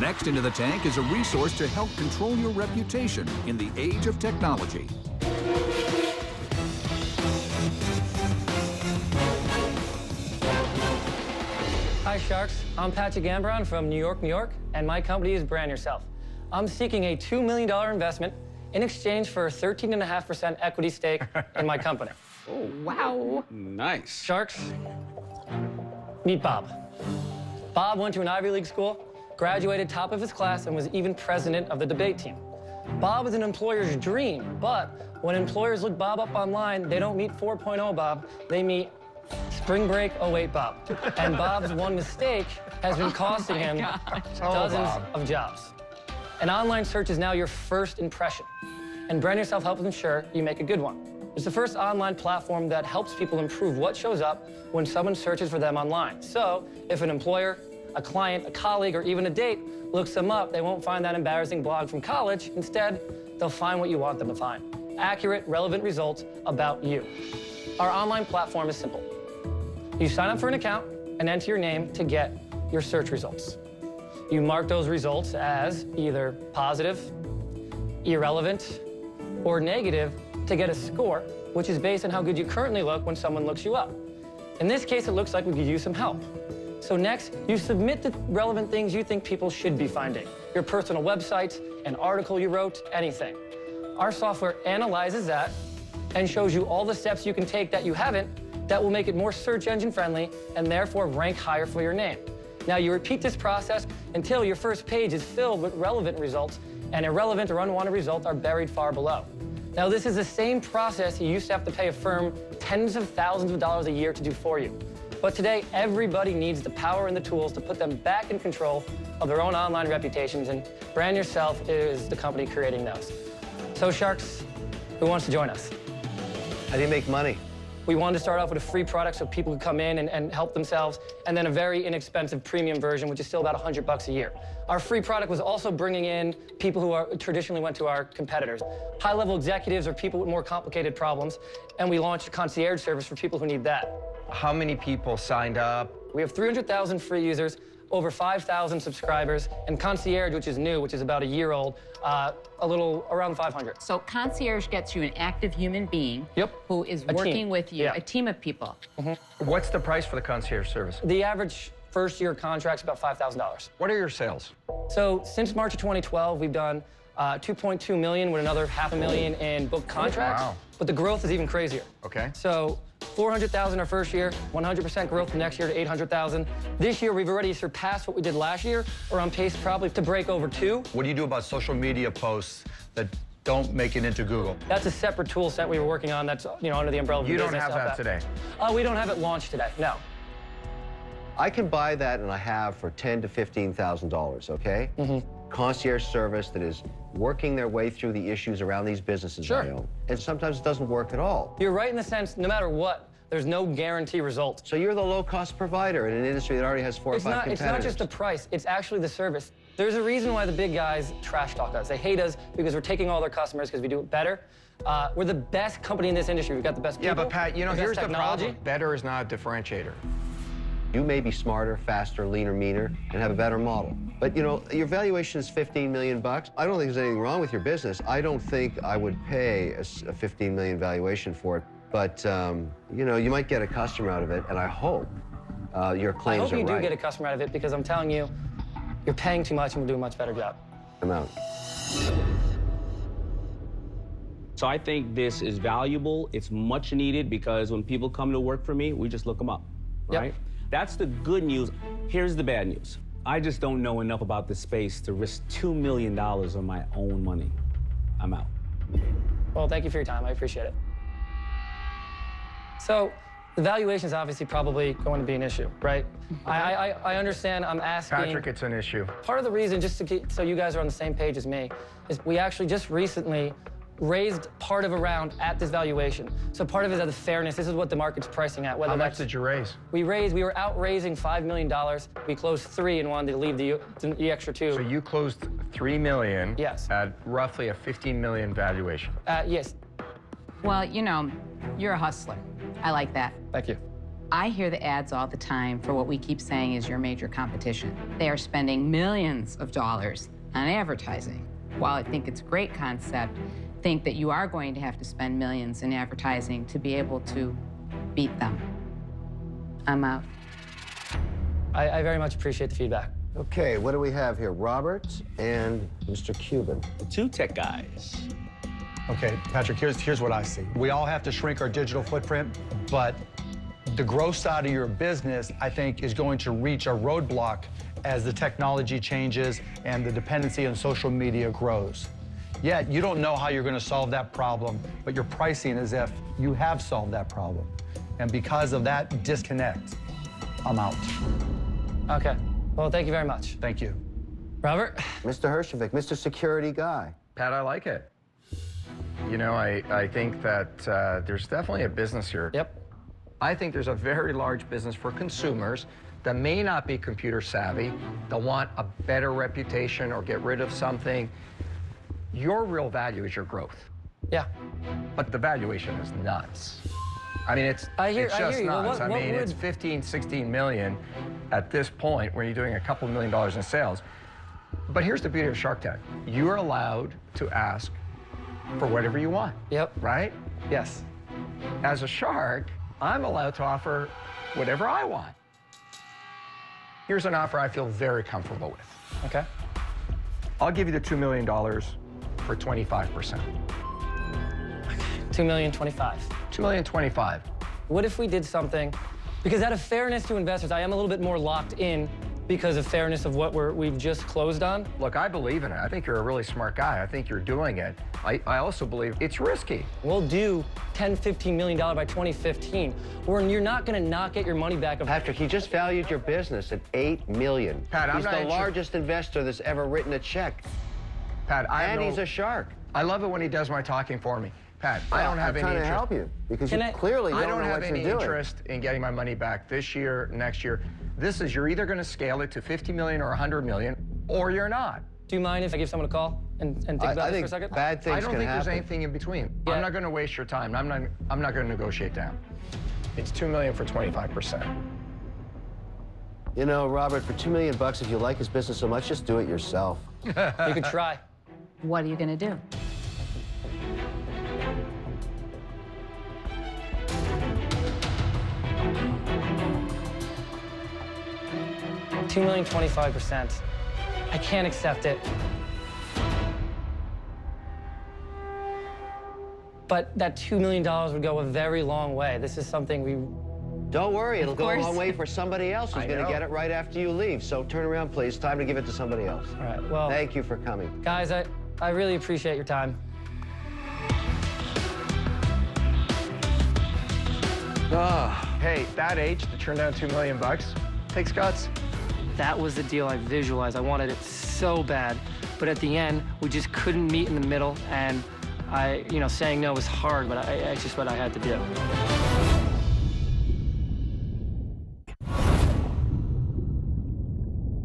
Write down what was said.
Next into the tank is a resource to help control your reputation in the age of technology. Hi, Sharks. I'm Patrick Ambron from New York, New York, and my company is BrandYourself. I'm seeking a $2 million investment in exchange for a 13.5% equity stake in my company. Oh, wow. Nice. Sharks, meet Bob. Bob went to an Ivy League school, graduated top of his class, and was even president of the debate team. Bob is an employer's dream, but when employers look Bob up online, they don't meet 4.0 Bob, they meet Spring Break 08 Bob. And Bob's one mistake has been costing him dozens of jobs. An online search is now your first impression, and BrandYourself helps ensure you make a good one. It's the first online platform that helps people improve what shows up when someone searches for them online. So if an employer, a client, a colleague, or even a date looks them up, they won't find that embarrassing blog from college. Instead, they'll find what you want them to find. Accurate, relevant results about you. Our online platform is simple. You sign up for an account and enter your name to get your search results. You mark those results as either positive, irrelevant, or negative to get a score, which is based on how good you currently look when someone looks you up. In this case, it looks like we could use some help. So next, you submit the relevant things you think people should be finding. Your personal websites, an article you wrote, anything. Our software analyzes that and shows you all the steps you can take that you haven't that will make it more search engine friendly and therefore rank higher for your name. Now you repeat this process until your first page is filled with relevant results, and irrelevant or unwanted results are buried far below. Now this is the same process you used to have to pay a firm tens of thousands of dollars a year to do for you. But today, everybody needs the power and the tools to put them back in control of their own online reputations, and BrandYourself is the company creating those. So Sharks, who wants to join us? How do you make money? We wanted to start off with a free product so people could come in and help themselves, and then a very inexpensive premium version, which is still about $100 a year. Our free product was also bringing in people who traditionally went to our competitors. High-level executives or people with more complicated problems, and we launched a concierge service for people who need that. How many people signed up? We have 300,000 free users, over 5,000 subscribers, and concierge, which is new, which is about a year old, a little around 500. So concierge gets you an active human being who is working with you, a team of people. What's the price for the concierge service? The average first-year contract's about $5,000. What are your sales? So since March of 2012, we've done 2.2 million with another $500,000 in book contracts. Wow. But the growth is even crazier. Okay. So 400,000 our first year, 100% growth the next year to 800,000. This year, we've already surpassed what we did last year. We're on pace probably to break over 2. What do you do about social media posts that don't make it into Google? That's a separate tool set we were working on that's under the umbrella of You don't business have to help that today? We don't have it launched today, no. I can buy that, and I have, for $10,000 to $15,000, okay? Concierge service that is working their way through the issues around these businesses I own. And sometimes it doesn't work at all. You're right in the sense, no matter what, there's no guarantee result. So you're the low-cost provider in an industry that already has 4 or 5 competitors. It's not just the price, it's actually the service. There's a reason why the big guys trash talk us. They hate us because we're taking all their customers because we do it better. We're the best company in this industry. We've got the best people. Yeah, but Pat, here's the technology. problem. Better is not a differentiator. You may be smarter, faster, leaner, meaner, and have a better model. But, your valuation is $15 million. I don't think there's anything wrong with your business. I don't think I would pay a $15 million valuation for it. But, you might get a customer out of it, and I hope your claims are right. I hope you do get a customer out of it, because I'm telling you, you're paying too much and we'll do a much better job. I'm out. So I think this is valuable. It's much needed, because when people come to work for me, we just look them up, right? Yep. That's the good news. Here's the bad news. I just don't know enough about this space to risk $2 million on my own money. I'm out. Well, thank you for your time. I appreciate it. So the valuation is obviously probably going to be an issue, right? I understand. I'm asking. Patrick, it's an issue. Part of the reason, just to get, so you guys are on the same page as me, is we actually just recently raised part of a round at this valuation. So part of it is the fairness. This is what the market's pricing at. How much did you raise? We were out raising $5 million. We closed 3 and wanted to leave the extra 2. So you closed $3 million. Yes. At roughly a $15 million valuation. Yes. Well, you're a hustler. I like that. Thank you. I hear the ads all the time for what we keep saying is your major competition. They are spending millions of dollars on advertising. While I think it's a great concept, think that you are going to have to spend millions in advertising to be able to beat them. I'm out. I very much appreciate the feedback. Okay, what do we have here? Robert and Mr. Cuban. The two tech guys. Okay, Patrick, here's what I see. We all have to shrink our digital footprint, but the growth side of your business, I think, is going to reach a roadblock as the technology changes and the dependency on social media grows. Yet, you don't know how you're going to solve that problem, but you're pricing as if you have solved that problem. And because of that disconnect, I'm out. Okay. Well, thank you very much. Thank you. Robert? Mr. Hershovic, Mr. Security Guy. Pat, I like it. You know, I think that there's definitely a business here. Yep. I think there's a very large business for consumers that may not be computer savvy, that want a better reputation or get rid of something. Your real value is your growth. Yeah. But the valuation is nuts. I mean, it's I hear just you. nuts. What I mean, would... it's 15, 16 million at this point when you're doing a couple $1 million in sales. But here's the beauty of Shark Tank. You're allowed to ask for whatever you want. Yep. Right? Yes. As a shark, I'm allowed to offer whatever I want. Here's an offer I feel very comfortable with. Okay. I'll give you the $2 million for 25%. $2,025,000. $2,025,000. What if we did something, because out of fairness to investors, I am a little bit more locked in because of fairness of what we've just closed on. Look, I believe in it. I think you're a really smart guy. I think you're doing it. I also believe it's risky. We'll do $10, $15 million by 2015, where you're not going to not get your money back. Patrick, he just valued your business at $8 million. Pat, he's the largest investor that's ever written a check. Pat, and he's a shark. I love it when he does my talking for me. Pat, I don't have any interest. I'm trying to help you because you clearly don't know what you're doing. I don't have any interest in getting my money back this year, next year. This is, you're either going to scale it to 50 million or 100 million, or you're not. Do you mind if I give someone a call and think about it for a second? Bad things can happen. I don't think there's anything in between. Yeah. I'm not going to waste your time. I'm not going to negotiate down. It's $2 million for 25%. You know, Robert, for $2 million, if you like his business so much, just do it yourself. You could try. What are you going to do? $2,025,000. I can't accept it. But that $2 million would go a very long way. This is something we... Don't worry, it'll go a long way for somebody else who's going to get it right after you leave. So turn around, please. Time to give it to somebody else. All right, well... Thank you for coming. Guys, I really appreciate your time. Hey, that age to turn down $2 million takes guts. That was the deal I visualized. I wanted it so bad. But at the end, we just couldn't meet in the middle. And saying no was hard, but it's just what I had to do.